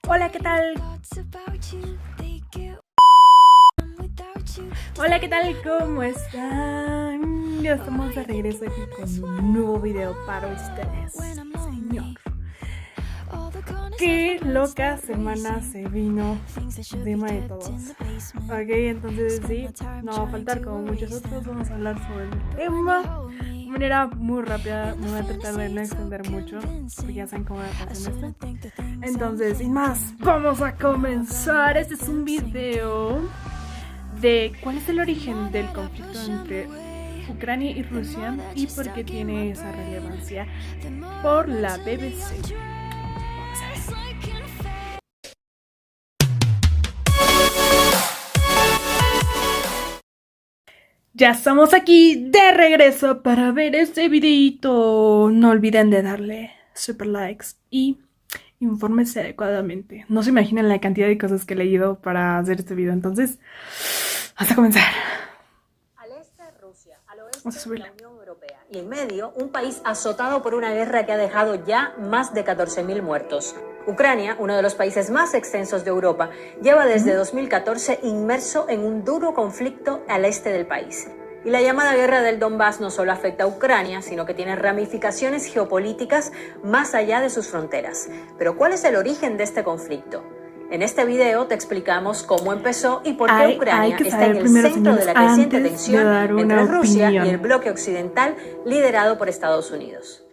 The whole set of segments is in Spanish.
Hola, ¿qué tal? Hola, ¿qué tal? ¿Cómo están? Ya estamos de regreso aquí con un nuevo video para ustedes. Señor, qué loca semana se vino encima de todos. Ok, entonces sí, no va a faltar como muchos otros. Vamos a hablar sobre el tema de manera muy rápida. Me voy a tratar de no extender mucho, porque ya saben cómo me pasa en esto. Entonces, sin más, vamos a comenzar. Este es un video de cuál es el origen del conflicto entre Ucrania y Rusia y por qué tiene esa relevancia por la BBC. Vamos a ver. Ya estamos aquí de regreso para ver este videito. No olviden de darle super likes y infórmense adecuadamente. No se imaginan la cantidad de cosas que he leído para hacer este video. Entonces, hasta comenzar. Al este, Rusia. Al oeste, la Unión Europea. Y en medio, un país azotado por una guerra que ha dejado ya más de 14.000 muertos. Ucrania, uno de los países más extensos de Europa, lleva desde 2014 inmerso en un duro conflicto al este del país. Y la llamada guerra del Donbass no solo afecta a Ucrania, sino que tiene ramificaciones geopolíticas más allá de sus fronteras. Pero ¿cuál es el origen de este conflicto? En este video te explicamos cómo empezó y por qué Ucrania está en el centro de la creciente tensión entre Rusia y el bloque occidental liderado por Estados Unidos.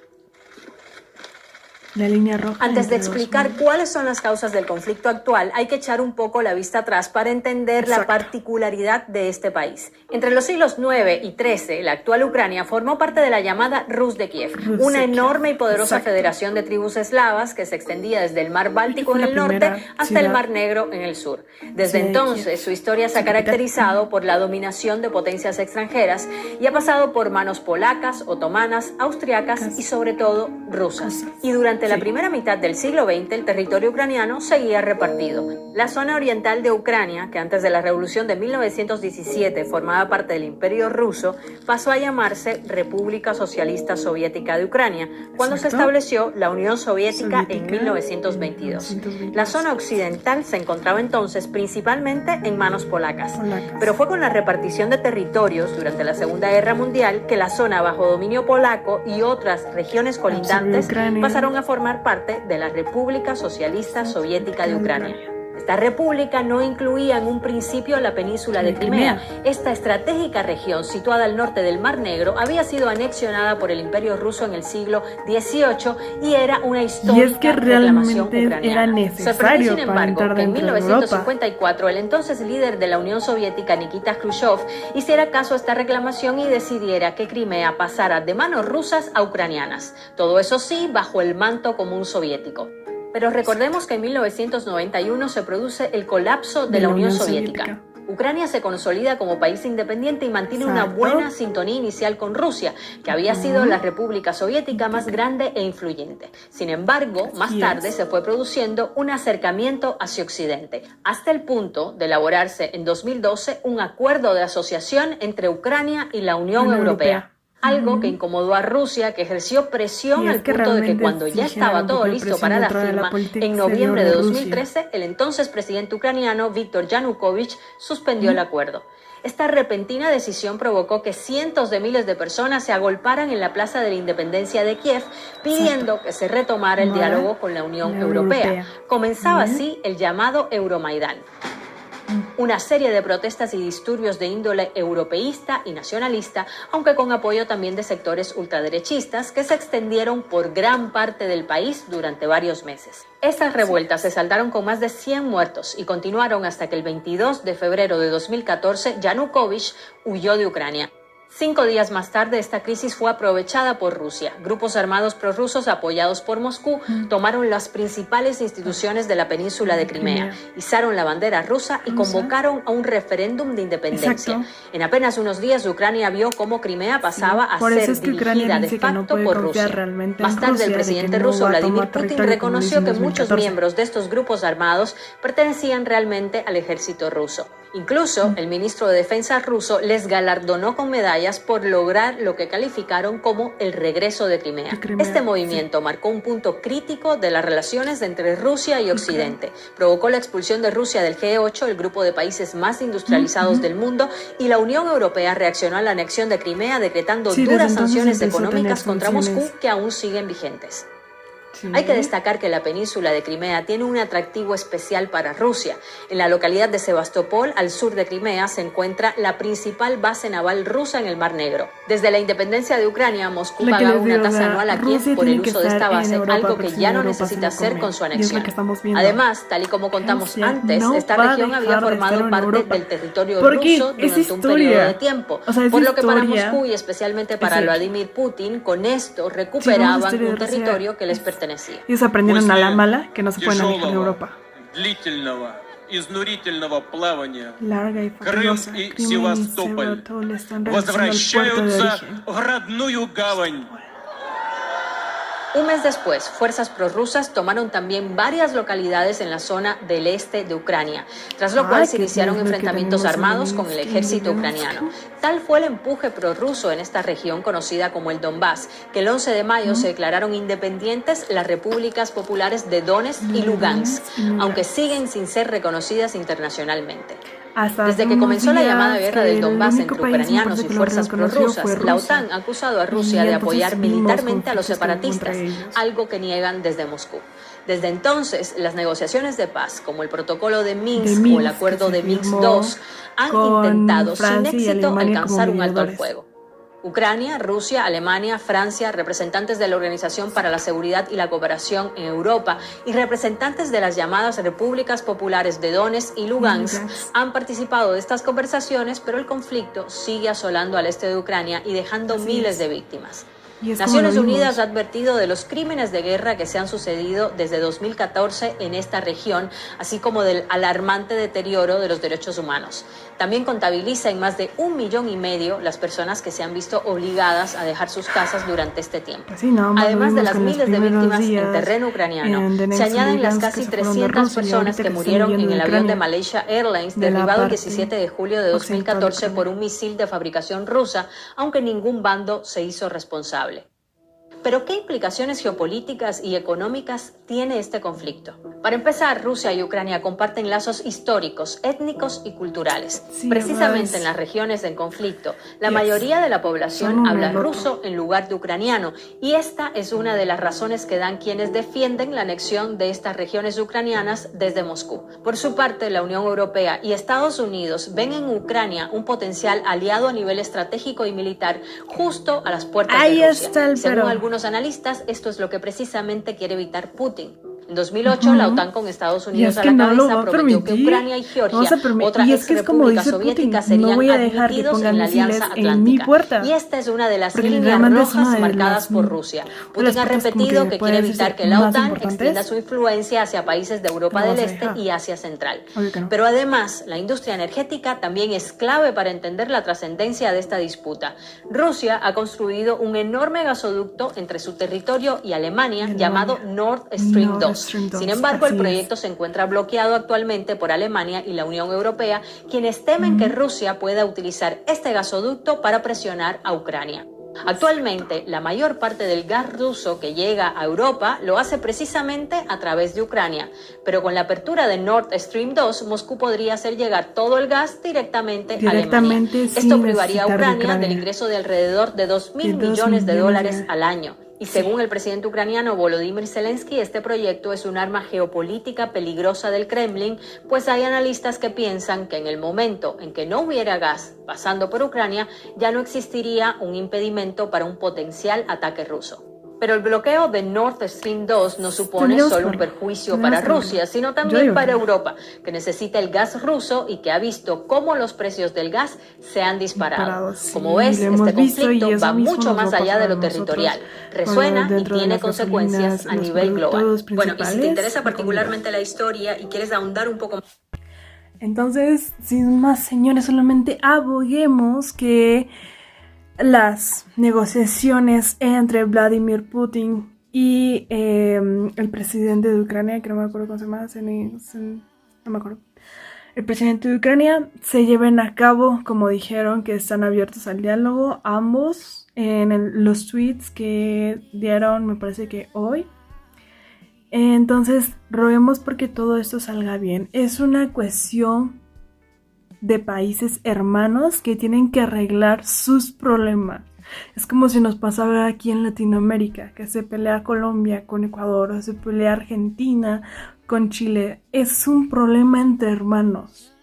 La línea roja. Antes de explicar cuáles son las causas del conflicto actual, hay que echar un poco la vista atrás para entender la particularidad de este país. Entre los siglos IX y XIII, la actual Ucrania formó parte de la llamada Rus de Kiev, una enorme y poderosa federación de tribus eslavas que se extendía desde el mar Báltico en el norte hasta el mar Negro en el sur. Desde entonces, su historia se ha caracterizado por la dominación de potencias extranjeras y ha pasado por manos polacas, otomanas, austriacas y sobre todo rusas. Y durante la primera mitad del siglo XX, el territorio ucraniano seguía repartido. La zona oriental de Ucrania, que antes de la revolución de 1917 formaba parte del Imperio Ruso, pasó a llamarse República Socialista Soviética de Ucrania, cuando se estableció la Unión Soviética en 1922. La zona occidental se encontraba entonces principalmente en manos polacas. Pero fue con la repartición de territorios durante la Segunda Guerra Mundial que la zona bajo dominio polaco y otras regiones colindantes pasaron a formar parte de la República Socialista Soviética de Ucrania. Esta república no incluía en un principio la península de Crimea. Esta estratégica región, situada al norte del Mar Negro, había sido anexionada por el Imperio Ruso en el siglo XVIII y era una histórica reclamación ucraniana. Era necesario. Sorprendió, sin embargo, que en 1954 el entonces líder de la Unión Soviética, Nikita Khrushchev, hiciera caso a esta reclamación y decidiera que Crimea pasara de manos rusas a ucranianas. Todo eso sí, bajo el manto común soviético. Pero recordemos que en 1991 se produce el colapso de la Unión Soviética. Ucrania se consolida como país independiente y mantiene una buena sintonía inicial con Rusia, que había sido la república soviética más grande e influyente. Sin embargo, más tarde se fue produciendo un acercamiento hacia Occidente, hasta el punto de elaborarse en 2012 un acuerdo de asociación entre Ucrania y la Unión Europea. Algo que incomodó a Rusia, que ejerció presión al punto de que cuando ya estaba todo listo para la firma, en noviembre de 2013, el entonces presidente ucraniano Viktor Yanukovych suspendió el acuerdo. Esta repentina decisión provocó que cientos de miles de personas se agolparan en la Plaza de la Independencia de Kiev pidiendo que se retomara el diálogo con la Unión Europea. Comenzaba así el llamado Euromaidán. Una serie de protestas y disturbios de índole europeísta y nacionalista, aunque con apoyo también de sectores ultraderechistas que se extendieron por gran parte del país durante varios meses. Estas revueltas se saldaron con más de 100 muertos y continuaron hasta que el 22 de febrero de 2014 Yanukovych huyó de Ucrania. 5 días más tarde, esta crisis fue aprovechada por Rusia. Grupos armados prorrusos apoyados por Moscú tomaron las principales instituciones de la península de Crimea, izaron la bandera rusa y convocaron a un referéndum de independencia. En apenas unos días, Ucrania vio cómo Crimea pasaba a ser dirigida de facto por Rusia. Más tarde, el presidente ruso Vladimir Putin reconoció que muchos miembros de estos grupos armados pertenecían realmente al ejército ruso. Incluso el ministro de Defensa ruso les galardonó con medallas por lograr lo que calificaron como el regreso de Crimea. Este movimiento marcó un punto crítico de las relaciones entre Rusia y Occidente. Provocó la expulsión de Rusia del G8, el grupo de países más industrializados del mundo, y la Unión Europea reaccionó a la anexión de Crimea decretando duras sanciones económicas contra Moscú que aún siguen vigentes. Hay que destacar que la península de Crimea tiene un atractivo especial para Rusia. En la localidad de Sebastopol, al sur de Crimea, se encuentra la principal base naval rusa en el Mar Negro. Desde la independencia de Ucrania, Moscú pagaba una tasa anual a Kiev por el uso de esta base, algo que ya no necesita hacer con su anexión. Además, tal y como contamos antes, esta región había formado parte del territorio ruso durante un periodo de tiempo, por lo que para Moscú y especialmente para Vladimir Putin, con esto recuperaban un territorio que les pertenecía. Ellos aprendieron a la mala que no se pueden alejar de Europa. Larga y fatigosa, Crimea y Sebastopol están regresando al puerto de origen. Un mes después, fuerzas prorrusas tomaron también varias localidades en la zona del este de Ucrania, tras lo cual se iniciaron enfrentamientos armados con el ejército ucraniano. Tal fue el empuje prorruso en esta región conocida como el Donbass, que el 11 de mayo se declararon independientes las repúblicas populares de Donetsk y Lugansk, aunque siguen sin ser reconocidas internacionalmente. Desde que comenzó la llamada guerra del Donbass entre ucranianos y fuerzas prorrusas, la OTAN ha acusado a Rusia de apoyar militarmente a los separatistas, algo que niegan desde Moscú. Desde entonces, las negociaciones de paz, como el protocolo de Minsk o el acuerdo de Minsk II, han intentado sin éxito alcanzar un alto al fuego. Ucrania, Rusia, Alemania, Francia, representantes de la Organización para la Seguridad y la Cooperación en Europa y representantes de las llamadas Repúblicas Populares de Donetsk y Lugansk han participado de estas conversaciones, pero el conflicto sigue asolando al este de Ucrania y dejando miles de víctimas. Naciones Unidas ha advertido de los crímenes de guerra que se han sucedido desde 2014 en esta región, así como del alarmante deterioro de los derechos humanos. También contabiliza en más de 1,5 millones las personas que se han visto obligadas a dejar sus casas durante este tiempo. Además de las miles de víctimas en terreno ucraniano, se añaden las casi 300 personas que murieron en el avión de Malaysia Airlines derribado el 17 de julio de 2014 por un misil de fabricación rusa, aunque ningún bando se hizo responsable. Pero ¿qué implicaciones geopolíticas y económicas tiene este conflicto? Para empezar, Rusia y Ucrania comparten lazos históricos, étnicos y culturales. Precisamente en las regiones en conflicto, la mayoría de la población habla ruso en lugar de ucraniano, y esta es una de las razones que dan quienes defienden la anexión de estas regiones ucranianas desde Moscú. Por su parte, la Unión Europea y Estados Unidos ven en Ucrania un potencial aliado a nivel estratégico y militar justo a las puertas de Rusia. Según algunos analistas, esto es lo que precisamente quiere evitar Putin. En 2008, la OTAN con Estados Unidos a la cabeza prometió que Ucrania y Georgia, otra ex república soviética, serían admitidos en la Alianza Atlántica. Y esta es una de las líneas rojas marcadas por Rusia. Putin ha repetido que quiere evitar que la OTAN extienda su influencia hacia países de Europa del Este y Asia Central. Pero además, la industria energética también es clave para entender la trascendencia de esta disputa. Rusia ha construido un enorme gasoducto entre su territorio y Alemania llamado Nord Stream 2. Sin embargo, el proyecto se encuentra bloqueado actualmente por Alemania y la Unión Europea, quienes temen que Rusia pueda utilizar este gasoducto para presionar a Ucrania. Actualmente, la mayor parte del gas ruso que llega a Europa lo hace precisamente a través de Ucrania, pero con la apertura de Nord Stream 2, Moscú podría hacer llegar todo el gas directamente a Alemania. Esto privaría a Ucrania del ingreso de alrededor de $2,000 millones al año. Y según el presidente ucraniano Volodymyr Zelensky, este proyecto es un arma geopolítica peligrosa del Kremlin, pues hay analistas que piensan que en el momento en que no hubiera gas pasando por Ucrania, ya no existiría un impedimento para un potencial ataque ruso. Pero el bloqueo de Nord Stream 2 no supone solo un perjuicio para Rusia, sino también para Europa, que necesita el gas ruso y que ha visto cómo los precios del gas se han disparado. Como ves, este conflicto va mucho más allá de lo territorial, resuena y tiene consecuencias a nivel global. Bueno, y si te interesa particularmente la historia y quieres ahondar un poco más... Entonces, sin más, señores, solamente aboguemos que las negociaciones entre Vladimir Putin y el presidente de Ucrania, que no me acuerdo cómo se llama, no me acuerdo, el presidente de Ucrania se lleven a cabo, como dijeron, que están abiertos al diálogo, ambos, en los tweets que dieron, me parece que hoy. Entonces, roguemos porque todo esto salga bien. Es una cuestión de países hermanos que tienen que arreglar sus problemas. Es como si nos pasara aquí en Latinoamérica, que se pelea Colombia con Ecuador, o se pelea Argentina con Chile. Es un problema entre hermanos.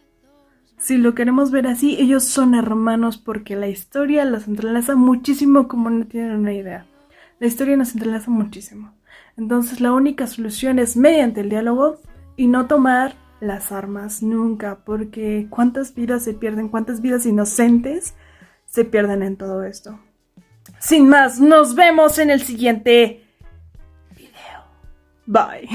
Si lo queremos ver así, ellos son hermanos porque la historia los entrelaza muchísimo, como no tienen una idea. La historia nos entrelaza muchísimo. Entonces la única solución es mediante el diálogo y no tomar las armas nunca, porque cuántas vidas se pierden, cuántas vidas inocentes se pierden en todo esto. Sin más, nos vemos en el siguiente video. Bye.